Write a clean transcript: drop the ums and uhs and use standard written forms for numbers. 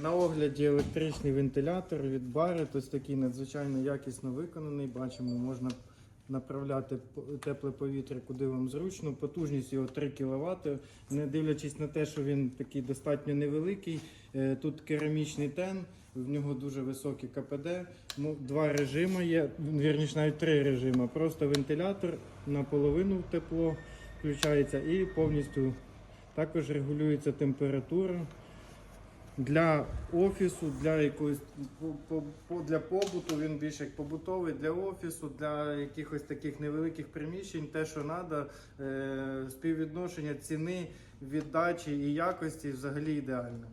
На огляді електричний вентилятор від Барет, ось такий надзвичайно якісно виконаний. Бачимо, можна направляти тепле повітря куди вам зручно. Потужність його 3 кВт. Не дивлячись на те, що він такий достатньо невеликий, тут керамічний тен, в нього дуже високий КПД. Два режими є, вірніше навіть 3 режими. Просто вентилятор наполовину в тепло включається і повністю також регулюється температура. Для офісу, для побуту, він більш як побутовий, для офісу, для якихось таких невеликих приміщень, те, що треба, співвідношення ціни, віддачі і якості взагалі ідеально.